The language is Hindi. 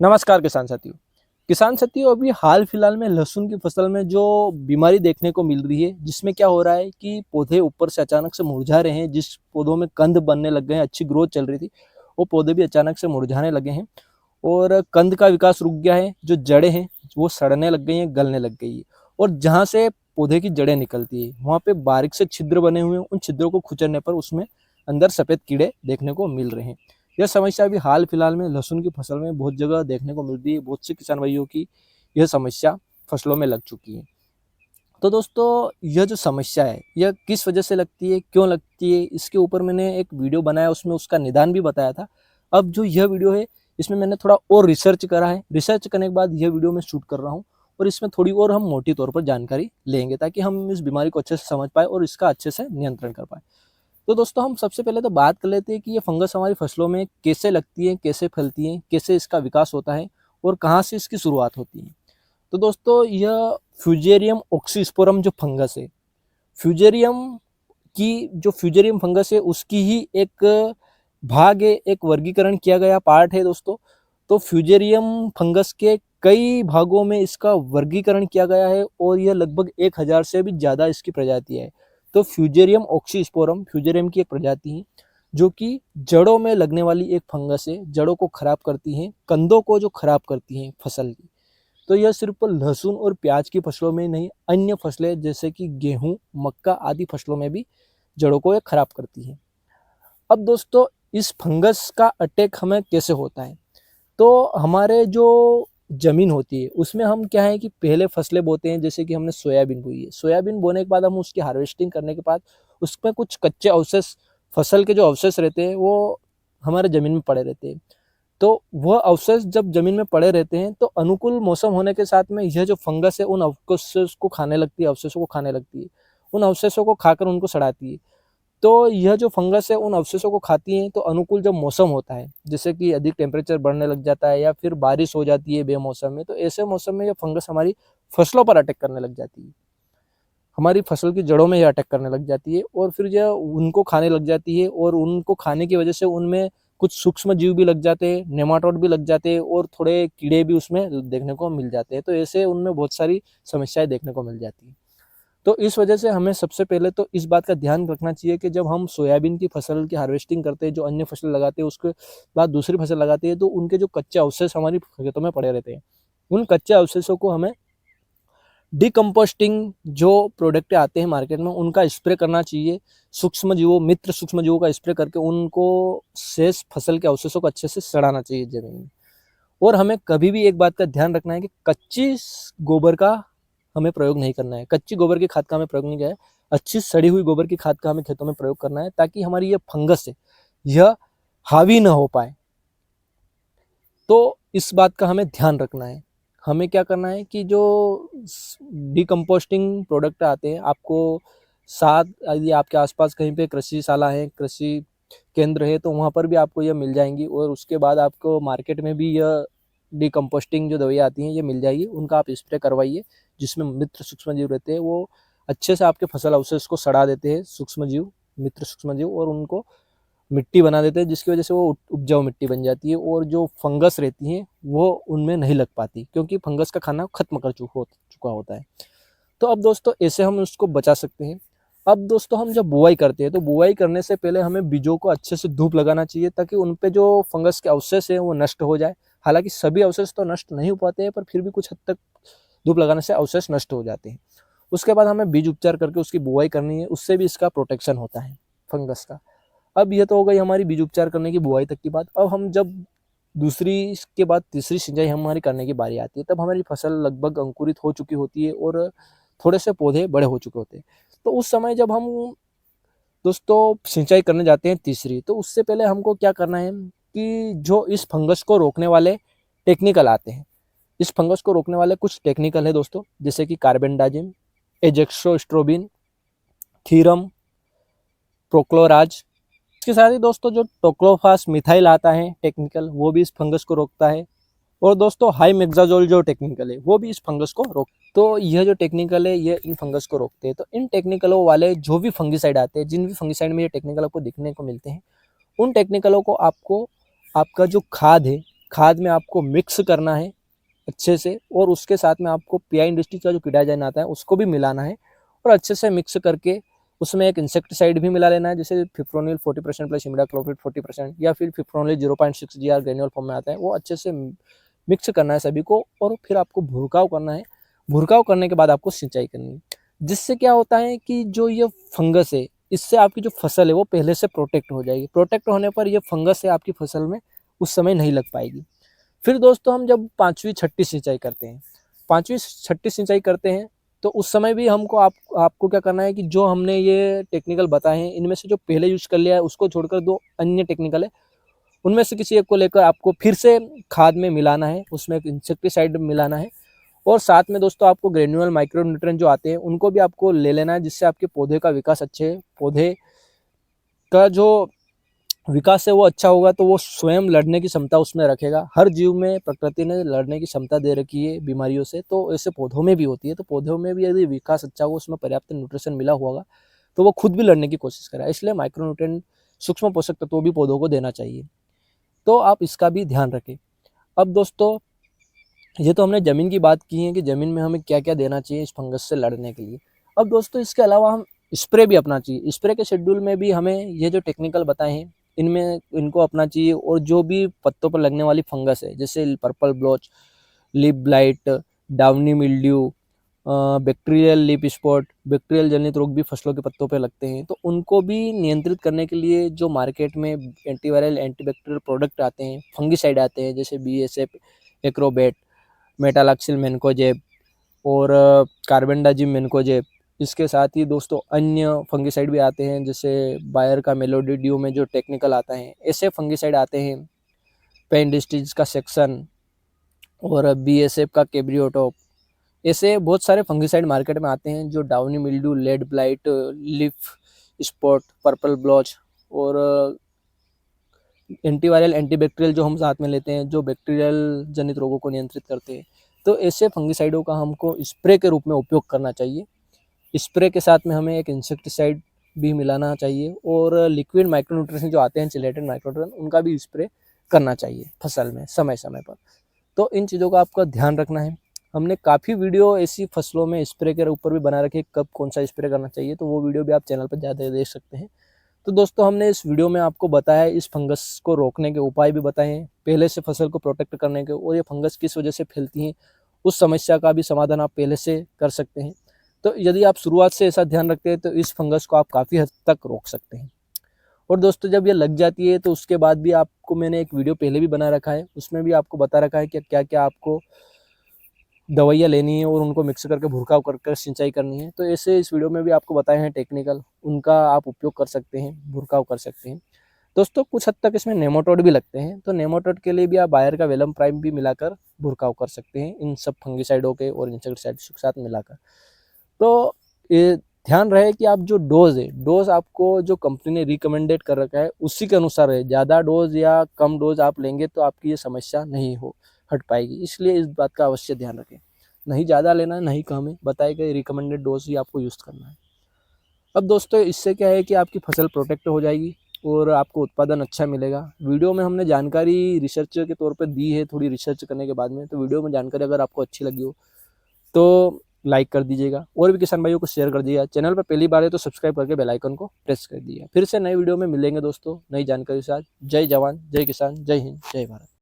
नमस्कार किसान साथियों अभी हाल फिलहाल में लहसुन की फसल में जो बीमारी देखने को मिल रही है, जिसमें क्या हो रहा है कि पौधे ऊपर से अचानक से मुरझा रहे हैं। जिस पौधों में कंद बनने लग गए हैं, अच्छी ग्रोथ चल रही थी, वो पौधे भी अचानक से मुरझाने लगे हैं और कंद का विकास रुक गया है। जो जड़ें हैं वो सड़ने लग गई हैं, गलने लग गई है और जहाँ से पौधे की जड़ें निकलती है वहाँ पे बारीक से छिद्र बने हुए हैं। उन छिद्रों को खुचरने पर उसमें अंदर सफेद कीड़े देखने को मिल रहे हैं। यह समस्या अभी हाल फिलहाल में लहसुन की फसल में बहुत जगह देखने को मिलती है। बहुत से किसान भाइयों की यह समस्या फसलों में लग चुकी है। तो दोस्तों, यह जो समस्या है यह किस वजह से लगती है, क्यों लगती है, इसके ऊपर मैंने एक वीडियो बनाया, उसमें उसका निदान भी बताया था। अब जो यह वीडियो है इसमें मैंने थोड़ा और रिसर्च करा है। रिसर्च करने के बाद यह वीडियो मैं शूट कर रहा हूँ और इसमें थोड़ी और हम मोटी तौर पर जानकारी लेंगे ताकि हम इस बीमारी को अच्छे से समझ पाए और इसका अच्छे से नियंत्रण कर पाए। तो दोस्तों, हम सबसे पहले तो बात कर लेते हैं कि ये फंगस हमारी फसलों में कैसे लगती है, कैसे फैलती है, कैसे इसका विकास होता है और कहाँ से इसकी शुरुआत होती है। तो दोस्तों, यह फ्यूजेरियम ऑक्सीस्पोरम जो फंगस है, फ्यूजेरियम की जो फ्यूजेरियम फंगस है उसकी ही एक भाग है, एक वर्गीकरण किया गया पार्ट है दोस्तों। तो फ्यूजेरियम फंगस के कई भागों में इसका वर्गीकरण किया गया है और यह लगभग 1000 से भी ज़्यादा इसकी प्रजातियां है। तो फ्यूजेरियम ऑक्सीस्पोरम फ्यूजेरियम की एक प्रजाति है जो कि जड़ों में लगने वाली एक फंगस है। जड़ों को खराब करती हैं, कंदों को जो खराब करती हैं फसल की। तो यह सिर्फ लहसुन और प्याज की फसलों में नहीं, अन्य फसलें जैसे कि गेहूं, मक्का आदि फसलों में भी जड़ों को यह खराब करती है। अब दोस्तों, इस फंगस का अटैक हमें कैसे होता है? तो हमारे जो जमीन होती है उसमें हम क्या है कि पहले फसलें बोते हैं। जैसे कि हमने सोयाबीन बोई है, सोयाबीन बोने के बाद हम उसकी हार्वेस्टिंग करने के बाद उसमें कुछ कच्चे अवशेष, फसल के जो अवशेष रहते हैं वो हमारे जमीन में पड़े रहते हैं। तो वह अवशेष जब जमीन में पड़े रहते हैं तो अनुकूल मौसम होने के साथ में यह जो फंगस है उन अवशेष को खाने लगती है, अवशेषों को खाने लगती है, उन अवशेषों को खाकर उनको सड़ाती है। तो यह जो फंगस है उन अवशेषों को खाती है। तो अनुकूल जब मौसम होता है, जैसे कि अधिक टेम्परेचर बढ़ने लग जाता है या फिर बारिश हो जाती है बेमौसम में, तो ऐसे मौसम में यह फंगस हमारी फसलों पर अटैक करने लग जाती है, हमारी फसल की जड़ों में यह अटैक करने लग जाती है और फिर यह उनको खाने लग जाती है। और उनको खाने की वजह से उनमें कुछ सूक्ष्म जीव भी लग जाते हैं, नेमाटोड भी लग जाते हैं और थोड़े कीड़े भी उसमें देखने को मिल जाते हैं। तो ऐसे उनमें बहुत सारी समस्याएं देखने को मिल जाती है। तो इस वजह से हमें सबसे पहले तो इस बात का ध्यान रखना चाहिए कि जब हम सोयाबीन की फसल की हार्वेस्टिंग करते हैं, जो अन्य फसल लगाते हैं, उसके बाद दूसरी फसल लगाते हैं, तो उनके जो कच्चे अवशेष हमारी खेतों में पड़े रहते हैं, उन कच्चे अवशेषों को हमें डिकम्पोस्टिंग जो प्रोडक्ट आते हैं मार्केट में उनका स्प्रे करना चाहिए। सूक्ष्म जीवों, मित्र सूक्ष्म जीवों का स्प्रे करके उनको शेष फसल के अवशेषों को अच्छे से सड़ाना चाहिए जमीन में। और हमें कभी भी एक बात का ध्यान रखना है कि कच्ची गोबर का हमें प्रयोग नहीं करना है, कच्ची गोबर की खाद का हमें प्रयोग नहीं करना है। अच्छी सड़ी हुई गोबर की खाद का हमें खेतों में प्रयोग करना है ताकि हमारी ये फंगस है यह हावी ना हो पाए। तो इस बात का हमें ध्यान रखना है। हमें क्या करना है कि जो डिकम्पोस्टिंग प्रोडक्ट आते हैं, आपको साथ यदि आपके आसपास कहीं पे कृषिशाला है, कृषि केंद्र है, तो वहाँ पर भी आपको यह मिल जाएंगी। और उसके बाद आपको मार्केट में भी यह डिकम्पोस्टिंग जो दवाइयाँ आती हैं ये मिल जाएगी, उनका आप स्प्रे करवाइए। जिसमें मित्र सूक्ष्म जीव रहते हैं वो अच्छे से आपके फसल अवशेष को सड़ा देते हैं, सूक्ष्म जीव, मित्र सूक्ष्म जीव, और उनको मिट्टी बना देते हैं, जिसकी वजह से वो उपजाऊ मिट्टी बन जाती है और जो फंगस रहती है वो उनमें नहीं लग पाती, क्योंकि फंगस का खाना खत्म कर चुका होता है। तो अब दोस्तों, ऐसे हम उसको बचा सकते हैं। अब दोस्तों, हम जब बुआई करते हैं तो बुआई करने से पहले हमें बीजों को अच्छे से धूप लगाना चाहिए ताकि उन पे जो फंगस के अवशेष है वो नष्ट हो जाए। हालांकि सभी अवशेष तो नष्ट नहीं हो पाते हैं, पर फिर भी कुछ हद तक धूप लगाने से अवशेष नष्ट हो जाते हैं। उसके बाद हमें बीज उपचार करके उसकी बुआई करनी है, उससे भी इसका प्रोटेक्शन होता है फंगस का। अब ये तो हो गई हमारी बीज उपचार करने की, बुआई तक की बात। अब हम जब दूसरी के बाद तीसरी सिंचाई हमारी करने की बारी आती है, तब हमारी फसल लगभग अंकुरित हो चुकी होती है और थोड़े से पौधे बड़े हो चुके होते हैं। तो उस समय जब हम दोस्तों सिंचाई करने जाते हैं तीसरी, तो उससे पहले हमको क्या करना है कि जो इस फंगस को रोकने वाले टेक्निकल आते हैं, इस फंगस को रोकने वाले कुछ टेक्निकल है दोस्तों, जैसे कि कार्बेंडाजिम, एजेक्सोस्ट्रोबिन, थीरम, प्रोक्लोराज। इसके साथ ही दोस्तों जो टोक्लोफास मिथाइल आता है टेक्निकल, वो भी इस फंगस को रोकता है। और दोस्तों हाई मेग्जाजोल जो टेक्निकल है वो भी इस फंगस को रोक। तो यह जो टेक्निकल है ये इन फंगस को रोकते हैं। तो इन टेक्निकलों वाले जो भी फंगिसाइड आते हैं, जिन भी फंगिसाइड में ये टेक्निकल आपको दिखने को मिलते हैं, उन टेक्निकलों को आपको आपका जो खाद है, खाद में आपको मिक्स करना है अच्छे से, और उसके साथ में आपको पीआई इंडस्ट्री का जो कीटाजन आता है उसको भी मिलाना है, और अच्छे से मिक्स करके उसमें एक इंसेक्टिसाइड भी मिला लेना है, जैसे फिप्रोनिल 40% प्लस इमिडाक्लोप्रिड 40%, या फिर फिप्रोनिल 0.6 GR ग्रेन्यूल फॉर्म में आता है, वो अच्छे से मिक्स करना है सभी को, और फिर आपको भुरकाव करना है। भुरकाव करने के बाद आपको सिंचाई करनी है, जिससे क्या होता है कि जो ये फंगस है, इससे आपकी जो फसल है वो पहले से प्रोटेक्ट हो जाएगी। प्रोटेक्ट होने पर ये फंगस है आपकी फसल में उस समय नहीं लग पाएगी। फिर दोस्तों हम जब 5वीं 6ठी सिंचाई करते हैं, 5वीं 6ठी सिंचाई करते हैं, तो उस समय भी हमको आपको क्या करना है कि जो हमने ये टेक्निकल बताए हैं, इनमें से जो पहले यूज कर लिया है उसको छोड़कर 2 अन्य टेक्निकल है, उनमें से किसी एक को लेकर आपको फिर से खाद में मिलाना है, उसमें एक इंसेक्टिसाइड मिलाना है, और साथ में दोस्तों आपको ग्रेन्यूअल माइक्रो न्यूट्रिएंट जो आते हैं उनको भी आपको ले लेना है, जिससे आपके पौधे का विकास अच्छे, पौधे का जो विकास है वो अच्छा होगा, तो वो स्वयं लड़ने की क्षमता उसमें रखेगा। हर जीव में प्रकृति ने लड़ने की क्षमता दे रखी है बीमारियों से, तो ऐसे पौधों में भी होती है। तो पौधों में भी यदि विकास अच्छा होगा, उसमें पर्याप्त न्यूट्रिशन मिला होगा, तो वो खुद भी लड़ने की कोशिश करेगा। इसलिए माइक्रो न्यूट्रिएंट, सूक्ष्म पोषक तत्व भी पौधों को देना चाहिए, तो आप इसका भी ध्यान रखें। अब दोस्तों ये तो हमने ज़मीन की बात की है कि ज़मीन में हमें क्या क्या देना चाहिए इस फंगस से लड़ने के लिए। अब दोस्तों इसके अलावा हम स्प्रे भी अपना चाहिए। स्प्रे के शेड्यूल में भी हमें ये जो टेक्निकल बताए हैं इनमें इनको अपना चाहिए, और जो भी पत्तों पर लगने वाली फंगस है, जैसे purple blotch, leaf blight, downy mildew, bacterial leaf spot, bacterial जनित रोग भी फसलों के पत्तों पर लगते हैं, तो उनको भी नियंत्रित करने के लिए जो मार्केट में एंटीवायरल एंटीबैक्टीरियल प्रोडक्ट आते हैं, फंगिसाइड आते हैं, जैसे BSF, एक्रोबेट, मेटालक्सिल मेनकोजेब और कार्बेंडाजिम मेनकोजेब। इसके साथ ही दोस्तों अन्य फंगिसाइड भी आते हैं, जैसे बायर का मेलोडिडियो में जो टेक्निकल आता है, ऐसे फंगिसाइड आते हैं, पेन डिस्ट्रीज का सेक्शन और BSF का कैब्रियोटॉप। ऐसे बहुत सारे फंगिसाइड मार्केट में आते हैं जो downy mildew, leaf blight, leaf spot, purple blotch और एंटीवायरल एंटीबैक्टीरियल जो हम साथ में लेते हैं, जो बैक्टीरियल जनित रोगों को नियंत्रित करते हैं। तो ऐसे फंगिसाइडों का हमको स्प्रे के रूप में उपयोग करना चाहिए। स्प्रे के साथ में हमें एक इंसेक्टिसाइड भी मिलाना चाहिए, और लिक्विड माइक्रोन्यूट्रिएंट्स जो आते हैं, चिलेटेड माइक्रोन्यूट्रिएंट, उनका भी स्प्रे करना चाहिए फसल में समय समय पर। तो इन चीज़ों का आपका ध्यान रखना है। हमने काफ़ी वीडियो ऐसी फसलों में स्प्रे के ऊपर भी बना रखे, कब कौन सा स्प्रे करना चाहिए, तो वो वीडियो भी आप चैनल पर ज़्यादा देख सकते हैं। तो दोस्तों हमने इस वीडियो में आपको बताया, इस फंगस को रोकने के उपाय भी बताए हैं, पहले से फसल को प्रोटेक्ट करने के, और ये फंगस किस वजह से फैलती हैं उस समस्या का भी समाधान आप पहले से कर सकते हैं। तो यदि आप शुरुआत से ऐसा ध्यान रखते हैं तो इस फंगस को आप काफ़ी हद तक रोक सकते हैं। और दोस्तों जब ये लग जाती है तो उसके बाद भी आपको, मैंने एक वीडियो पहले भी बना रखा है, उसमें भी आपको बता रखा है कि क्या क्या आपको दवाइयाँ लेनी है और उनको मिक्स करके भुरकाव कर सिंचाई करनी है। तो ऐसे इस वीडियो में भी आपको बताए हैं टेक्निकल, उनका आप उपयोग कर सकते हैं, भुरकाव कर सकते हैं। दोस्तों कुछ हद तक इसमें नेमाटोड भी लगते हैं, तो नेमाटोड के लिए भी आप बायर का वेलम प्राइम भी मिलाकर भुरकाव कर सकते हैं, इन सब फंगिसाइडों के और इंसेक्टिसाइड्स के साथ मिलाकर। तो ये ध्यान रहे कि आप जो डोज है, डोज आपको जो कंपनी ने रिकमेंडेड कर रखा है उसी के अनुसार है। ज़्यादा डोज या कम डोज आप लेंगे तो आपकी ये समस्या नहीं हट पाएगी, इसलिए इस बात का अवश्य ध्यान रखें। नहीं ज़्यादा लेना है, नहीं कम है, बताए गए रिकमेंडेड डोज ही आपको यूज़ करना है। अब दोस्तों इससे क्या है कि आपकी फसल प्रोटेक्ट हो जाएगी और आपको उत्पादन अच्छा मिलेगा। वीडियो में हमने जानकारी रिसर्च के तौर पर दी है, थोड़ी रिसर्च करने के बाद में। तो वीडियो में जानकारी अगर आपको अच्छी लगी हो तो लाइक कर दीजिएगा, और भी किसान भाइयों को शेयर कर दीजिएगा। चैनल पर पहली बार है तो सब्सक्राइब करके बेल आइकन को प्रेस कर दीजिएगा। फिर से नई वीडियो में मिलेंगे दोस्तों, नई जानकारी के साथ। जय जवान, जय किसान, जय हिंद, जय भारत।